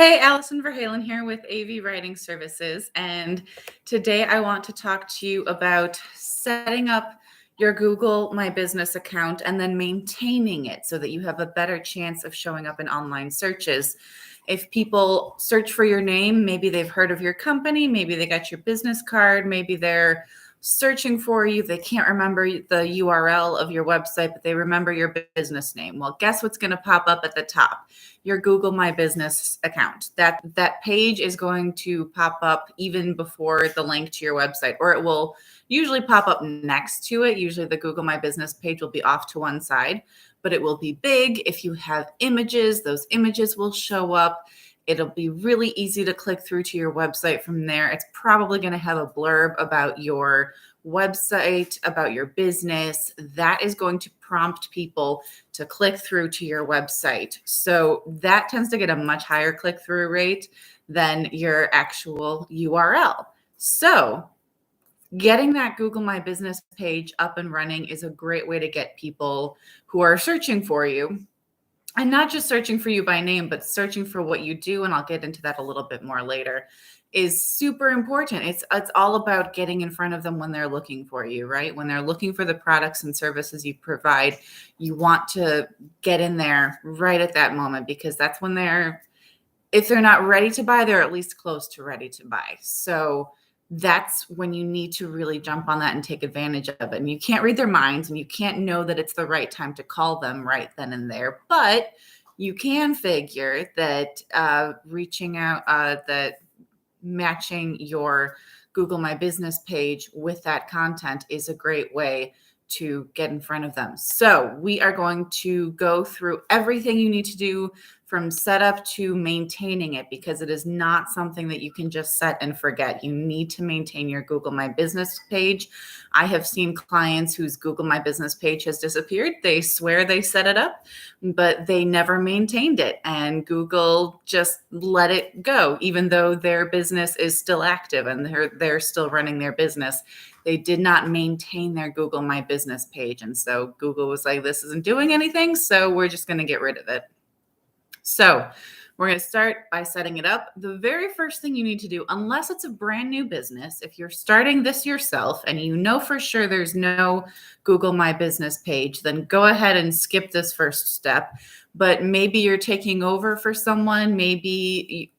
Hey, Allison Verhalen here with AV Writing Services. And today I want to talk to you about setting up your Google My Business account and then maintaining it so that you have a better chance of showing up in online searches. If people search for your name, maybe they've heard of your company, maybe they got your business card, maybe they're searching for you. They can't remember the URL of your website, but they remember your business name. Well, guess what's going to pop up at the top? Your Google My Business account. That page is going to pop up even before the link to your website, or it will usually pop up next to it. Usually the Google My Business page will be off to one side, but it will be big. If you have images, those images will show up. It'll be really easy to click through to your website from there. It's probably going to have a blurb about your website, about your business. That is going to prompt people to click through to your website. So that tends to get a much higher click-through rate than your actual URL. So getting that Google My Business page up and running is a great way to get people who are searching for you. And not just searching for you by name, but searching for what you do, and I'll get into that a little bit more later, is super important. It's all about getting in front of them when they're looking for you, right? When they're looking for the products and services you provide, you want to get in there right at that moment, because that's when if they're not ready to buy, they're at least close to ready to buy. So that's when you need to really jump on that and take advantage of it. And you can't read their minds, and you can't know that it's the right time to call them right then and there. But you can figure that reaching out, that matching your Google My Business page with that content is a great way to get in front of them. So we are going to go through everything you need to do from setup to maintaining it, because it is not something that you can just set and forget. You need to maintain your Google My Business page. I have seen clients whose Google My Business page has disappeared. They swear they set it up, but they never maintained it, and Google just let it go, even though their business is still active and they're still running their business. They did not maintain their Google My Business page. And so Google was like, this isn't doing anything, so we're just going to get rid of it. So we're going to start by setting it up. The very first thing you need to do, unless it's a brand new business, if you're starting this yourself and you know for sure there's no Google My Business page, then go ahead and skip this first step. But maybe you're taking over for someone, maybe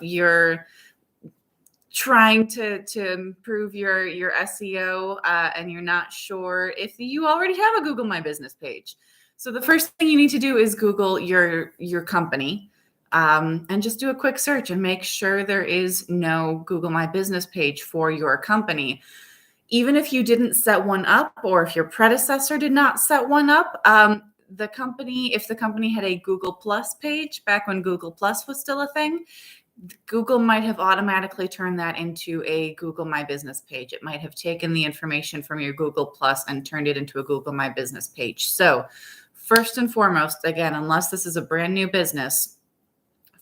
you're trying to improve your SEO, and you're not sure if you already have a Google My Business page. So the first thing you need to do is Google your company, and just do a quick search and make sure there is no Google My Business page for your company. Even if you didn't set one up, or if your predecessor did not set one up, if the company had a Google Plus page back when Google Plus was still a thing, Google might have automatically turned that into a Google My Business page. It might have taken the information from your Google Plus and turned it into a Google My Business page. So first and foremost, again, unless this is a brand new business,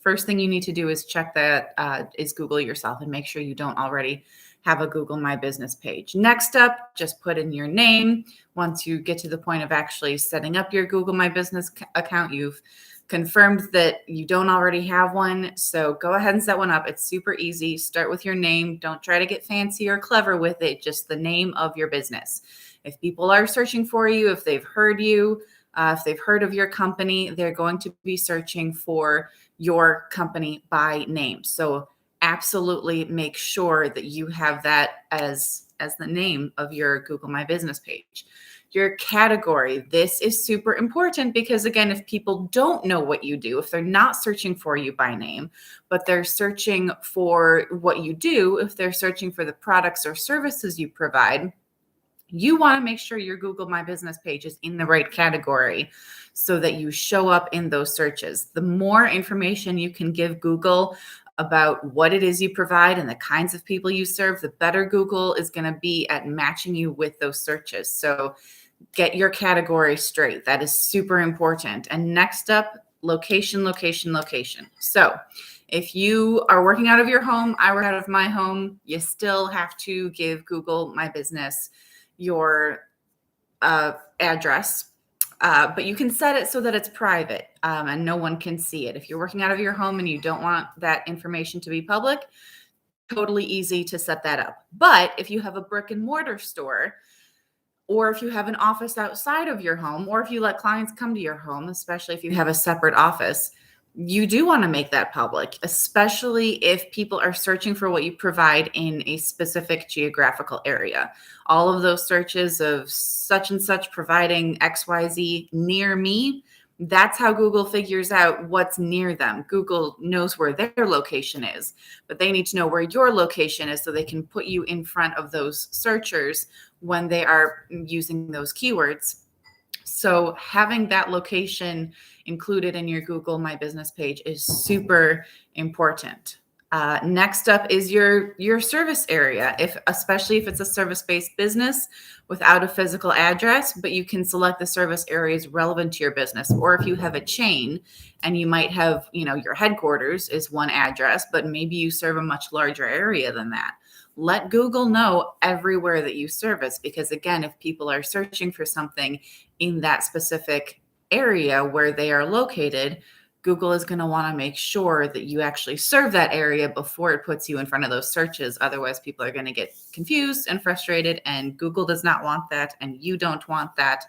first thing you need to do is check that is Google yourself and make sure you don't already have a Google My Business page. Next up, just put in your name. Once you get to the point of actually setting up your Google My Business account, you've confirmed that you don't already have one. So go ahead and set one up. It's super easy. Start with your name. Don't try to get fancy or clever with it. Just the name of your business. If people are searching for you, if they've heard you, if they've heard of your company, they're going to be searching for your company by name. So absolutely make sure that you have that as the name of your Google My Business page. Your category. This is super important because, again, if people don't know what you do, if they're not searching for you by name, but they're searching for what you do, if they're searching for the products or services you provide, you want to make sure your Google My Business page is in the right category so that you show up in those searches. The more information you can give Google about what it is you provide and the kinds of people you serve, the better Google is going to be at matching you with those searches. So get your category straight. That is super important. And next up, location, location, location. So if you are working out of your home, I work out of my home, you still have to give Google My Business your address. But you can set it so that it's private and no one can see it. If you're working out of your home and you don't want that information to be public, totally easy to set that up. But if you have a brick and mortar store, or if you have an office outside of your home, or if you let clients come to your home, especially if you have a separate office, you do want to make that public, especially if people are searching for what you provide in a specific geographical area. All of those searches of such and such providing XYZ near me, that's how Google figures out what's near them. Google knows where their location is, but they need to know where your location is so they can put you in front of those searchers when they are using those keywords. So having that location included in your Google My Business page is super important. Next up is your service area, especially if it's a service-based business without a physical address, but you can select the service areas relevant to your business. Or if you have a chain and you might have, your headquarters is one address, but maybe you serve a much larger area than that. Let Google know everywhere that you service, because again, if people are searching for something in that specific area where they are located, Google is going to want to make sure that you actually serve that area before it puts you in front of those searches. Otherwise, people are going to get confused and frustrated, and Google does not want that, and you don't want that.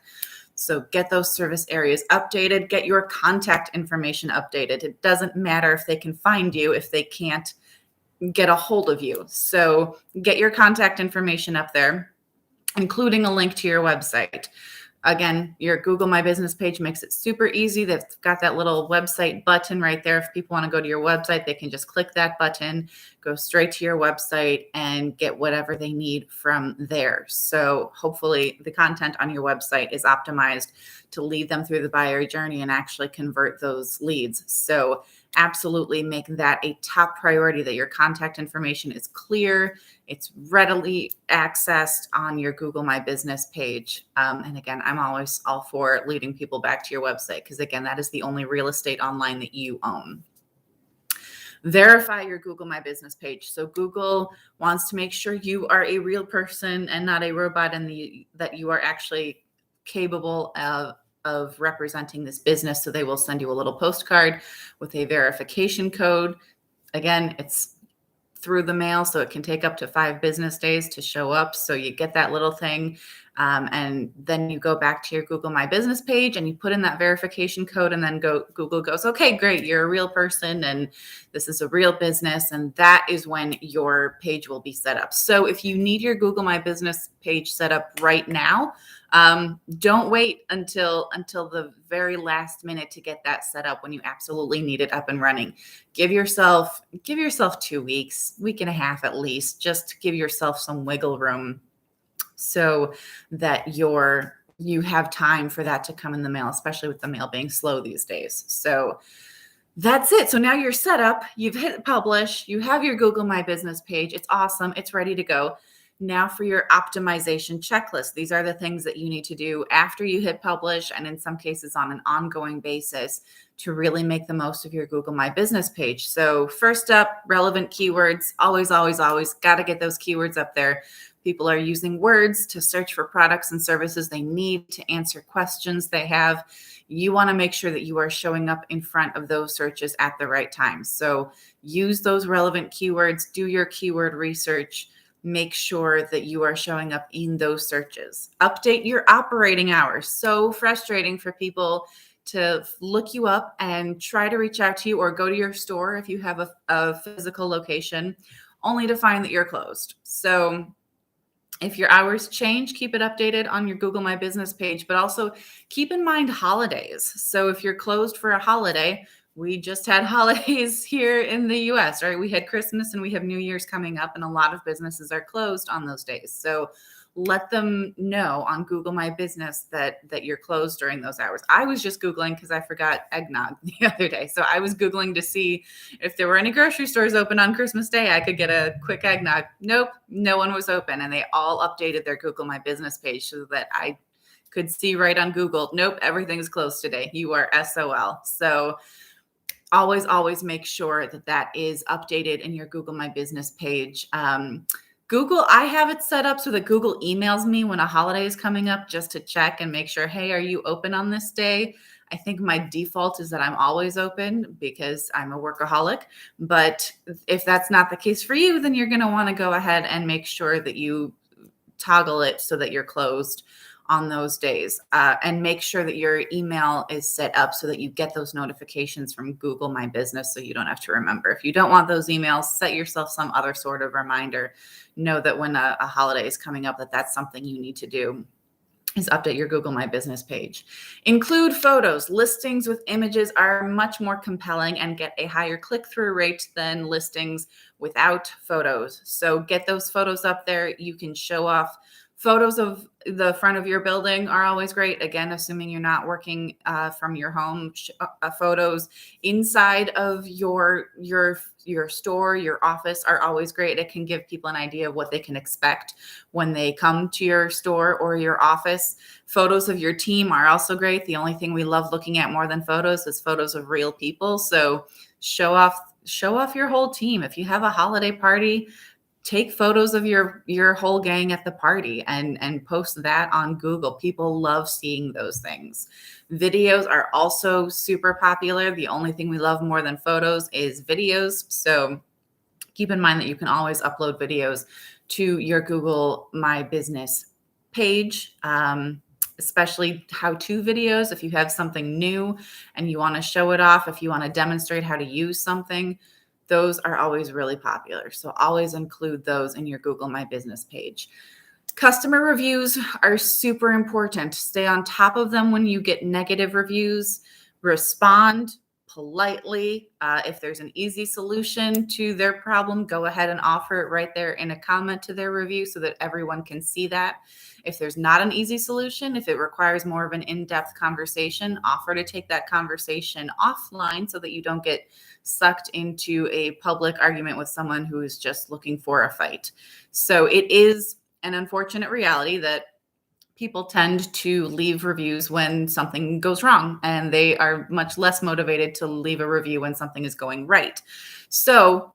So get those service areas updated, get your contact information updated. It doesn't matter if they can find you if they can't get a hold of you. So get your contact information up there, including a link to your website. Again, your Google My Business page makes it super easy. They've got that little website button right there. If people want to go to your website, they can just click that button, go straight to your website, and get whatever they need from there. So hopefully the content on your website is optimized to lead them through the buyer journey and actually convert those leads. So absolutely make that a top priority, that your contact information is clear, it's readily accessed on your Google My Business page. And again, I'm always all for leading people back to your website, because again, that is the only real estate online that you own. Verify your Google My Business page. So Google wants to make sure you are a real person and not a robot, and that you are actually capable of representing this business. So they will send you a little postcard with a verification code. Again, it's through the mail, so it can take up to 5 business days to show up. So you get that little thing, and then you go back to your Google My Business page and you put in that verification code, and then Google goes, okay, great, you're a real person and this is a real business, and that is when your page will be set up. So if you need your Google My Business page set up right now, don't wait until the very last minute to get that set up when you absolutely need it up and running. Give yourself 2 weeks, week and a half at least, just to give yourself some wiggle room so that you have time for that to come in the mail, especially with the mail being slow these days. So that's it. So now you're set up, you've hit publish, you have your Google My Business page. It's awesome. It's ready to go. Now for your optimization checklist. These are the things that you need to do after you hit publish, and in some cases on an ongoing basis, to really make the most of your Google My Business page. So first up, relevant keywords. Always got to get those keywords up there. People are using words to search for products and services they need, to answer questions they have. You want to make sure that you are showing up in front of those searches at the right time. So use those relevant keywords, do your keyword research, make sure that you are showing up in those searches. Update your operating hours. So frustrating for people to look you up and try to reach out to you, or go to your store if you have a physical location, only to find that you're closed. So if your hours change, keep it updated on your Google My Business page, but also keep in mind holidays. So if you're closed for a holiday, we just had holidays here in the US, right? We had Christmas and we have New Year's coming up, and a lot of businesses are closed on those days. So let them know on Google My Business that you're closed during those hours. I was just Googling because I forgot eggnog the other day. So I was Googling to see if there were any grocery stores open on Christmas Day. I could get a quick eggnog. Nope, no one was open. And they all updated their Google My Business page so that I could see right on Google, nope, everything is closed today. You are SOL. So always make sure that is updated in your Google My Business page. Google, I have it set up so that Google emails me when a holiday is coming up just to check and make sure, hey, are you open on this day? I think my default is that I'm always open because I'm a workaholic. But if that's not the case for you, then you're going to want to go ahead and make sure that you toggle it so that you're closed on those days, and make sure that your email is set up so that you get those notifications from Google My Business so you don't have to remember. If you don't want those emails, set yourself some other sort of reminder. Know that when a holiday is coming up, that's something you need to do, is update your Google My Business page. Include photos. Listings with images are much more compelling and get a higher click-through rate than listings without photos. So get those photos up there. You can show off photos of the front of your building are always great. Again, assuming you're not working from your home, photos inside of your store, your office are always great. It can give people an idea of what they can expect when they come to your store or your office. Photos of your team are also great. The only thing we love looking at more than photos is photos of real people. So show off your whole team. If you have a holiday party, take photos of your whole gang at the party and post that on Google. People love seeing those things. Videos are also super popular. The only thing we love more than photos is videos. So keep in mind that you can always upload videos to your Google My Business page, especially how-to videos. If you have something new and you want to show it off, if you want to demonstrate how to use something, those are always really popular. So always include those in your Google My Business page. Customer reviews are super important. Stay on top of them when you get negative reviews. Respond politely. If there's an easy solution to their problem, go ahead and offer it right there in a comment to their review so that everyone can see that. If there's not an easy solution, if it requires more of an in-depth conversation, offer to take that conversation offline so that you don't get sucked into a public argument with someone who is just looking for a fight. So it is an unfortunate reality that people tend to leave reviews when something goes wrong, and they are much less motivated to leave a review when something is going right. So,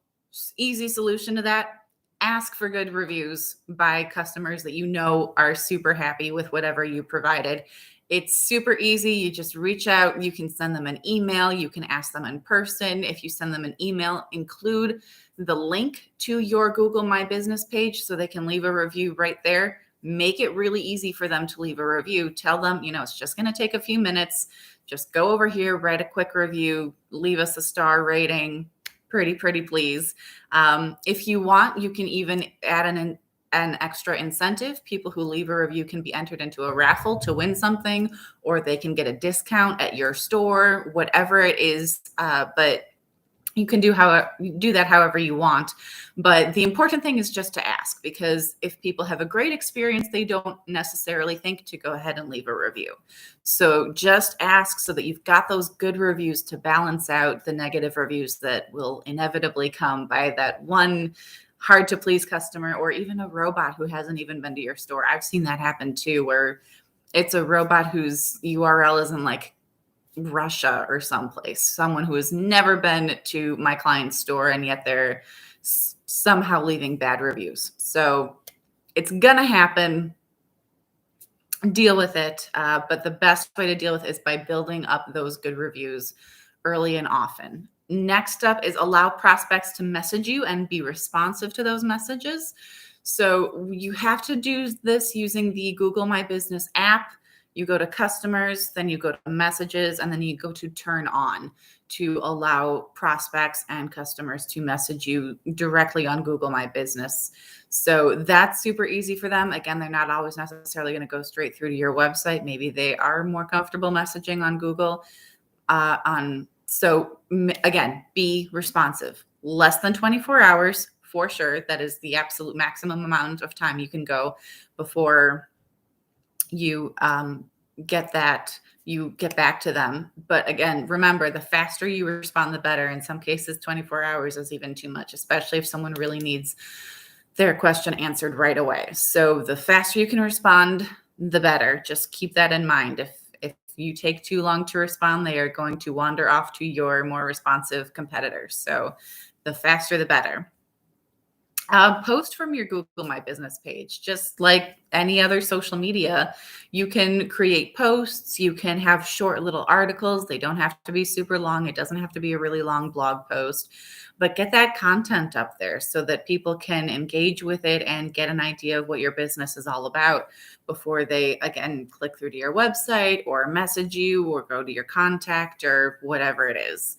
easy solution to that: ask for good reviews by customers that you know are super happy with whatever you provided. It's super easy. You just reach out. You can send them an email. You can ask them in person. If you send them an email, include the link to your Google My Business page so they can leave a review right there. Make it really easy for them to leave a review. Tell them, it's just going to take a few minutes. Just go over here, write a quick review, leave us a star rating. Pretty please. If you want, you can even add an extra incentive. People who leave a review can be entered into a raffle to win something, or they can get a discount at your store, whatever it is. But you can do that however you want. But the important thing is just to ask, because if people have a great experience, they don't necessarily think to go ahead and leave a review. So just ask so that you've got those good reviews to balance out the negative reviews that will inevitably come by that one hard to please customer, or even a robot who hasn't even been to your store. I've seen that happen too, where it's a robot whose URL is in like Russia or someplace, someone who has never been to my client's store, and yet they're somehow leaving bad reviews. So it's gonna happen. Deal with it. But the best way to deal with it is by building up those good reviews early and often. Next up is allow prospects to message you and be responsive to those messages. So you have to do this using the Google My Business app. You go to customers, then you go to messages, and then you go to turn on to allow prospects and customers to message you directly on Google My Business. So that's super easy for them. Again, they're not always necessarily going to go straight through to your website. Maybe they are more comfortable messaging on Google. So again, be responsive. Less than 24 hours for sure. That is the absolute maximum amount of time you can go before you get back to them. But again, remember, the faster you respond, the better. In some cases, 24 hours is even too much, especially if someone really needs their question answered right away. So the faster you can respond, the better. Just keep that in mind. If you take too long to respond, they are going to wander off to your more responsive competitors. So the faster, the better. Post from your Google My Business page, just like any other social media. You can create posts, you can have short little articles. They don't have to be super long. It doesn't have to be a really long blog post, but get that content up there so that people can engage with it and get an idea of what your business is all about before they, again, click through to your website or message you or go to your contact or whatever it is.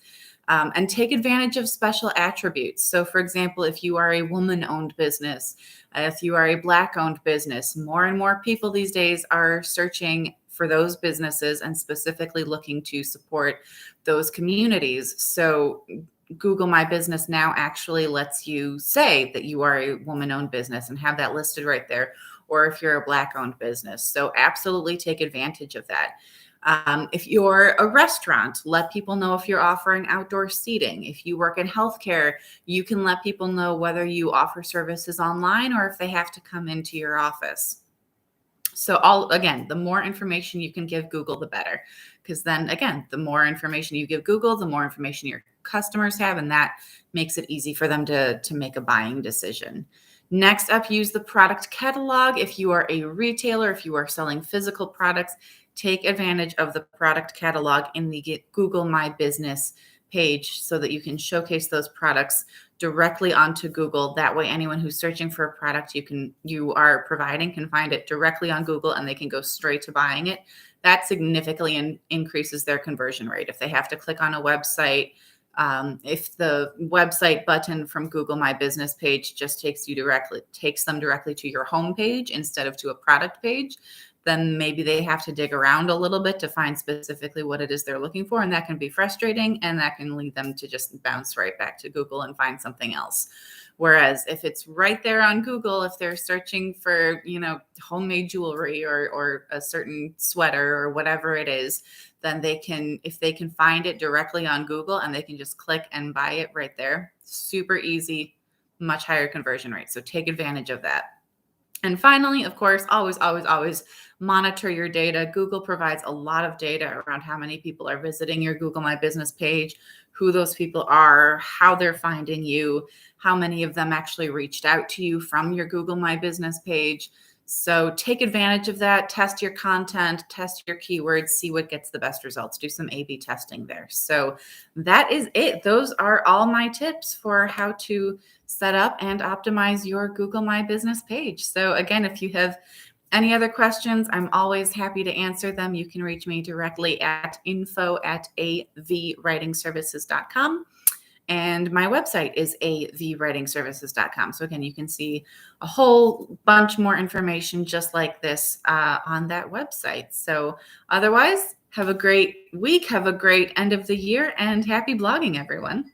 And take advantage of special attributes. So, for example, if you are a woman owned business, if you are a Black owned business, more and more people these days are searching for those businesses and specifically looking to support those communities. So, Google My Business now actually lets you say that you are a woman owned business and have that listed right there, or if you're a Black owned business. So, absolutely take advantage of that. If you're a restaurant, let people know if you're offering outdoor seating. If you work in healthcare, you can let people know whether you offer services online or if they have to come into your office. So again, the more information you can give Google, the better. Because then again, the more information you give Google, the more information your customers have, and that makes it easy for them to make a buying decision. Next up, use the product catalog. If you are a retailer, if you are selling physical products, take advantage of the product catalog in the Google My Business page so that you can showcase those products directly onto Google. That way, anyone who's searching for a product you are providing can find it directly on Google and they can go straight to buying it. That significantly increases their conversion rate. If they have to click on a website, if the website button from Google My Business page just takes them directly to your home page instead of to a product page, then maybe they have to dig around a little bit to find specifically what it is they're looking for. And that can be frustrating, and that can lead them to just bounce right back to Google and find something else. Whereas if it's right there on Google, if they're searching for, homemade jewelry or a certain sweater or whatever it is, then if they can find it directly on Google and they can just click and buy it right there, super easy, much higher conversion rate. So take advantage of that. And finally, of course, always, always, always monitor your data. Google provides a lot of data around how many people are visiting your Google My Business page, who those people are, how they're finding you, how many of them actually reached out to you from your Google My Business page. So take advantage of that, test your content, test your keywords, see what gets the best results, do some A/B testing there. So that is it. Those are all my tips for how to set up and optimize your Google My Business page. So again, if you have any other questions, I'm always happy to answer them. You can reach me directly at info@avwritingservices.com. And my website is avwritingservices.com. So again, you can see a whole bunch more information just like this on that website. So otherwise, have a great week, have a great end of the year, and happy blogging, everyone.